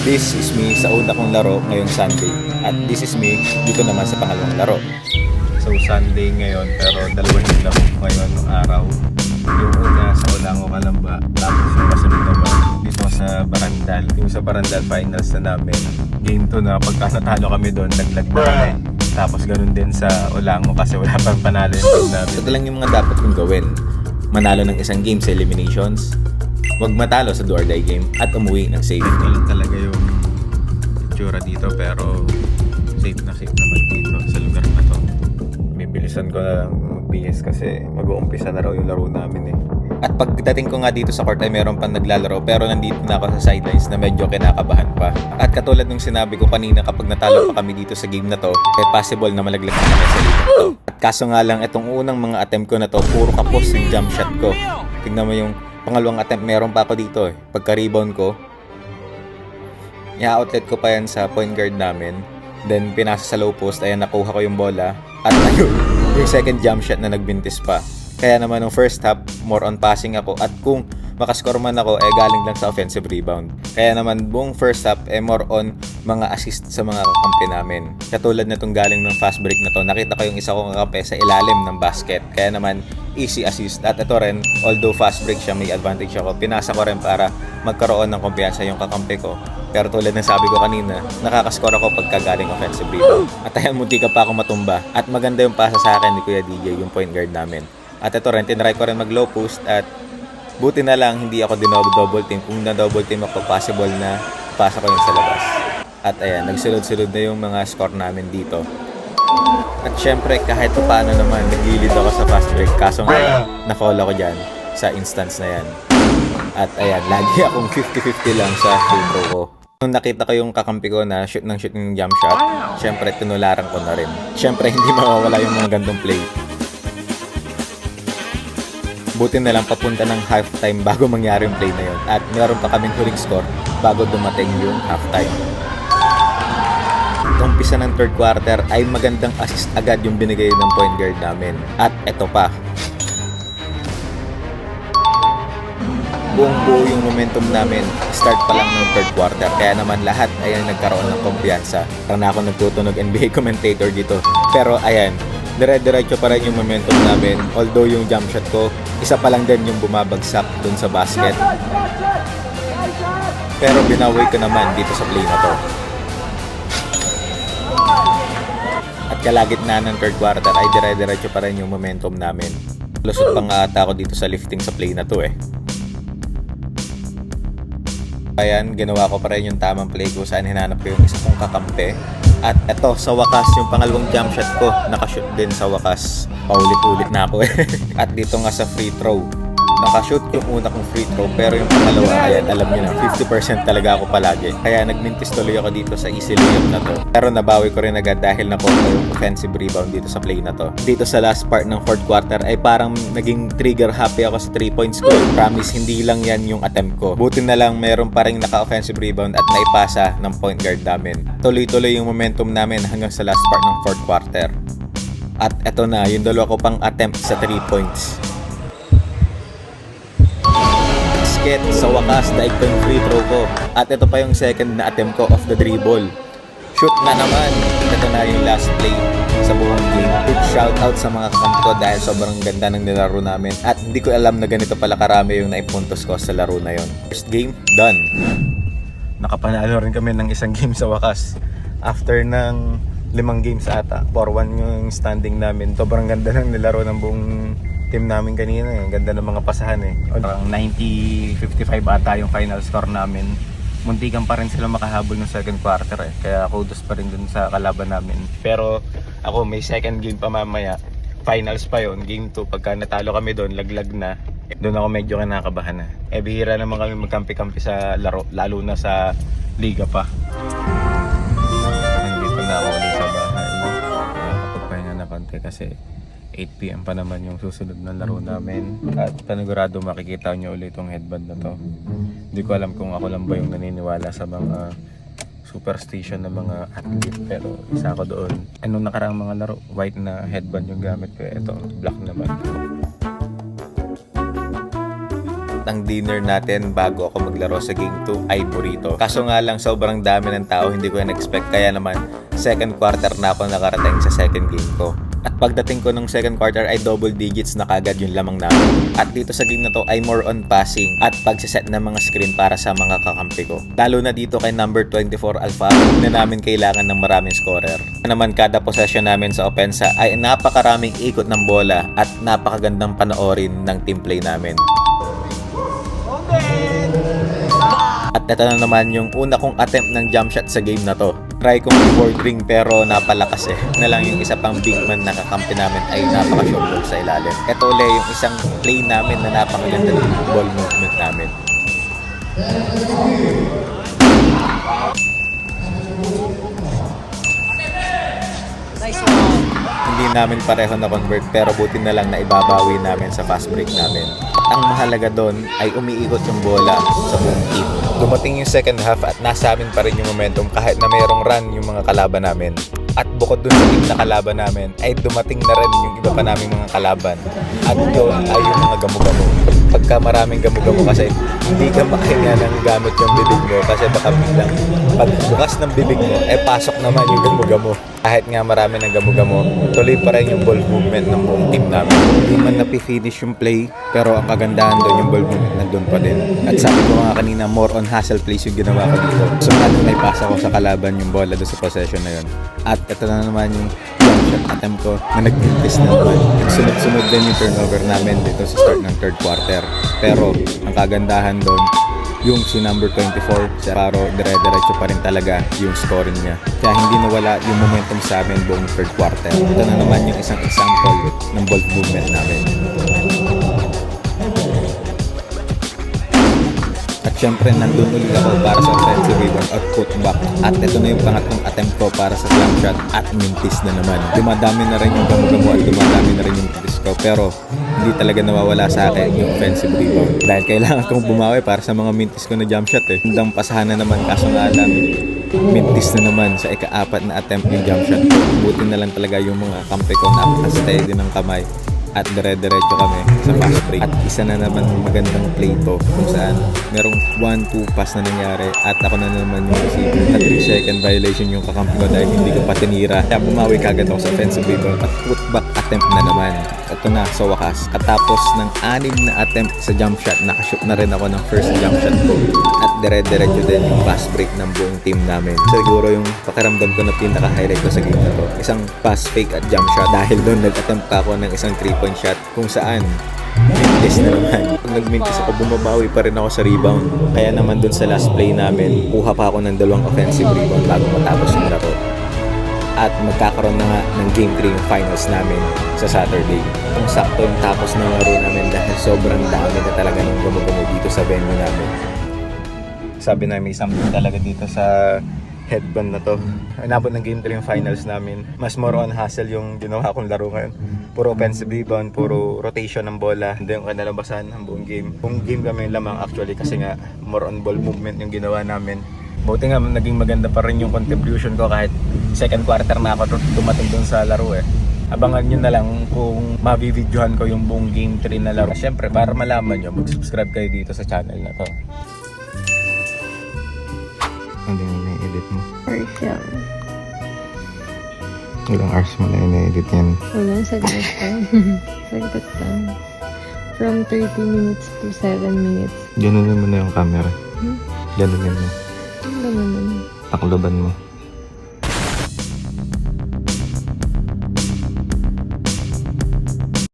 This is me sa una kong laro ngayong Sunday. At this is me dito naman sa pangalawang laro. So Sunday ngayon pero dalawang laro ngayon ng araw. Yung una sa Olango Calamba, tapos yung kasunod naman dito sa Barandal. Yung sa Barandal finals na namin. Game 2 na pagka natalo kami doon, naglag na kami. Tapos ganun din sa Olango kasi wala pang panalo yung team namin. Ito lang yung mga dapat kong gawin. Manalo ng isang game sa eliminations, huwag matalo sa do or die game, at umuwi ng safe. Ito lang talaga yung itsura dito pero safe naman dito sa lugar na to. Bibilisan ko na lang mag-BS kasi mag-uumpisa na raw yung laro namin eh. At pagdating ko nga dito sa court ay meron pang naglalaro pero nandito na ako sa sidelines na medyo kinakabahan pa. At katulad nung sinabi ko kanina, kapag natalo pa kami dito sa game na to, eh possible na malaglag na kami sa liga to. At kaso nga lang itong unang mga attempt ko na to, puro kapos yung jump shot ko. Tingnan mo yung pangalawang attempt, meron pa ako dito eh. Pagka-rebound ko, i-outlet ko pa yan sa point guard namin. Then pinasa sa low post, ayan nakuha ko yung bola. At ayun, yung second jump shot na nagbintis pa. Kaya naman nung first half, more on passing ako. At kung makascore man ako, galing lang sa offensive rebound. Kaya naman buong first half, more on mga assist sa mga kakampi namin. Katulad na itong galing ng fast break na to, nakita ko yung isa kong kakampi sa ilalim ng basket. Kaya naman, easy assist. At ito rin, although fast break siya, may advantage ako. Pinasa ko rin para magkaroon ng kumpiyansa yung kakampi ko. Pero tulad ng sabi ko kanina, nakakascore ako pagka galing offensive rebound. At ayan, munti ka pa ako matumba. At maganda yung pasa sa akin ni Kuya DJ, yung point guard namin. At ito rin, tinry ko rin mag low post at buti na lang hindi ako double team. Kung na-double team ako, possible na pasa ko yun sa labas. At ayan, nagsulod-sulod na yung mga score namin dito. At syempre, kahit paano naman, nag-lead ako sa fast break. Kaso nga, na-foul ako dyan sa instance na yan. At ayan, lagi akong 50-50 lang sa free throw ko. Nung nakita ko yung kakampi ko na shoot ng jump shot, syempre, tinularan ko na rin. Syempre, hindi mawawala yung mga gandong play. Buti na lang papunta ng halftime bago mangyari yung play na yun. At meron pa kaming huling score bago dumating yung halftime. Umpisa ng third quarter ay magandang assist agad yung binigay ng point guard namin. At eto pa. Buong buo yung momentum namin, start pa lang ng third quarter. Kaya naman lahat ay nagkaroon ng kumpiyansa. Parang ako nagtutunog NBA commentator dito. Pero ayan, dire-diretso pa rin yung momentum namin. Although yung jump shot ko, isa pa lang din yung bumabagsak dun sa basket. Pero binawi ko naman dito sa play na to. At kalagitnaan ng third quarter ay dire-diretso pa rin yung momentum namin. Lusot pa nga ata ako dito sa lifting sa play na to eh. Ayan, ginawa ko pa rin yung tamang play ko saan hinanap ko yung isa kong kakampi. At eto, sa wakas, yung pangalawang jump shot ko, nakashoot din sa wakas. Paulit-ulit na ako eh. At dito nga sa free throw, nakashoot yung una kong free throw, pero yung pangalawa, ayan, alam nyo na, 50% talaga ako palagi. Kaya nagmintis tuloy ako dito sa easy layup na to. Pero nabawi ko rin agad dahil nakuha yung offensive rebound dito sa play na to. Dito sa last part ng fourth quarter ay parang naging trigger happy ako sa 3 points ko. Promise, hindi lang yan yung attempt ko. Buti na lang meron pa rin naka-offensive rebound at naipasa ng point guard namin. Tuloy-tuloy yung momentum namin hanggang sa last part ng fourth quarter. At eto na, yung dalawa ko pang attempt sa 3 points. Sa wakas, daig ko yung free throw ko. At ito pa yung second na attempt ko off the dribble. Shoot na naman. Ito na yung last play sa buong game. Big shoutout sa mga kakampi ko dahil sobrang ganda ng nilaro namin. At hindi ko alam na ganito pala karami yung naipuntos ko sa laro na yon. First game, done. Nakapanalo rin kami ng isang game sa wakas. After ng 5 games ata, 4-1 yung standing namin. Sobrang ganda ng nilaro ng buong team namin kanina eh. Ganda ng mga pasahan eh. Parang 90-55 ata yung final score namin. Muntikan pa rin sila makahabol ng second quarter eh. Kaya kudos pa rin dun sa kalaban namin. Pero ako may second game pa mamaya. Finals pa yon, game 2. Pagka natalo kami doon, laglag na. Doon ako medyo kinakabahan na. Bihira naman kami magkampi-kampi sa laro. Lalo na sa liga pa. Nandito na ako ulit sa bahay. Nakakapagpahinga na konti kasi 8 PM pa naman yung susunod na laro namin. At panigurado makikita nyo ulit itong headband na to. Hindi ko alam kung ako lang ba yung naniniwala sa mga superstition ng mga athlete, pero isa ako doon. Anong nakaraang mga laro, white na headband yung gamit ko. Ito, black naman. at ang dinner natin bago ako maglaro sa Game 2 ay burrito. Kaso nga lang sobrang dami ng tao, hindi ko na-expect, kaya naman second quarter na ako nakarating sa second game ko. At pagdating ko ng second quarter ay double digits na kagad yung lamang namin. At dito sa game na to ay more on passing at pagsiset ng mga screen para sa mga kakampi ko. Lalo na dito kay number 24 Alpha na namin kailangan ng maraming scorer. Naman kada possession namin sa opensa ay napakaraming ikot ng bola at napakagandang panoorin ng team play namin. At ito na naman yung una kong attempt ng jump shot sa game na to. Try kong board ring pero napalakas na lang yung isa pang big man na kakampi namin ay napaka-short ball sa ilalim. Ito ulit yung isang play namin na napakaganda ng ball movement namin. Nice one. Hindi namin pareho na convert pero buti na lang na ibabawi namin sa fast break namin. Ang mahalaga doon ay umiikot yung bola sa buong team. Dumating yung second half at nasa amin pa rin yung momentum kahit na mayroong run yung mga kalaban namin. At bukod dun sa team na kalaban namin ay dumating na rin yung iba pa naming mga kalaban. At doon ay yung mga gamo-gamo. Pagka maraming gamo-gamo kasi hindi ka makahinga ng gamit yung bibig mo kasi baka biglang pagbukas ng bibig mo pasok naman yung gamo-gamo. Kahit nga marami ng gamo-gamo, tuloy pa rin yung ball movement ng buong team namin. Hindi man napifinish yung play, pero ang kagandahan doon yung ball movement nandun pa din. At sabi ko nga kanina, more on hustle plays yung ginawa ko dito. So may pasa ko sa kalaban yung bola doon sa possession na yun. At ito na naman yung jump shot attempt ko na nag-miss na naman. Sunod-sunod din yung turnover namin dito sa start ng third quarter. Pero ang kagandahan doon, yung si number 24, si Paro, dire-diretso pa rin talaga yung scoring niya. Kaya hindi nawala yung momentum sa amin buong third quarter. Ito na naman yung isang example ng ball movement namin. At syempre, nandun ulit ako para sa offensive rebound at putback. At ito na yung pangatlong attempt ko para sa slam shot at mintis na naman. Dumadami na rin yung gamo-gamo at dumadami na rin yung mintis ko. Pero hindi talaga nawawala sa akin yung offensive rebound. Dahil kailangan kong bumawi para sa mga mintis ko na jump shot Hindang pasahan na naman kaso nga lang mintis na naman sa ika-4 na attempt yung jump shot ko. Buti na lang talaga yung mga kampe ko napaka-steady ng kamay. At dire-diretso kami sa fast break. At isa na naman magandang play to kung saan merong 1-2 pass na nangyari at ako na naman yung receiver na 3 second violation yung kakampi ko dahil hindi ko pa tinira. Kaya bumawi kagad ako sa offensive rebound at putback attempt na naman. Ito na sa wakas. At tapos ng 6 na attempt sa jump shot, nakashoot na rin ako ng first jump shot ko. At dire-diretso din yung fast break ng buong team namin. Siguro yung pakiramdam ko na pinaka-highlight ko sa game na to. Isang pass fake at jump shot dahil doon nag-attempt pa ako ng isang 3-point shot kung saan mintis na naman. Pag nagmintis ako, bumabawi pa rin ako sa rebound. Kaya naman dun sa last play namin, kuha pa ako ng 2 offensive rebound bago matapos yung laro. At magkakaroon na nga ng Game 3 yung finals namin sa Saturday. Kung sakto yung tapos ng laro namin dahil sobrang dami na talaga ng gamo-gamo dito sa venue namin. Sabi na may something talaga dito sa headband na to. Inabot ng Game 3 yung finals namin. Mas more on hustle yung ginawa kong laro ngayon. Puro offensive rebound, puro rotation ng bola. Hindi yung kanalabasan ng buong game. Kung game kami lamang actually kasi nga more on ball movement yung ginawa namin. Buti nga naging maganda pa rin yung contribution ko kahit second quarter na ako dumating dun sa laro Abangan nyo na lang kung mabibidyohan ko yung buong Game 3 na laro. Siyempre, para malaman nyo, mag-subscribe kayo dito sa channel na to. Hindi mo na-edit mo. Partial. Ilang hours mo na in-edit yan? Wala, saglit lang. Saglit lang. From 30 minutes to 7 minutes. Ganunin mo na yung camera. Ganunin mo. Ano naman? Takloban mo.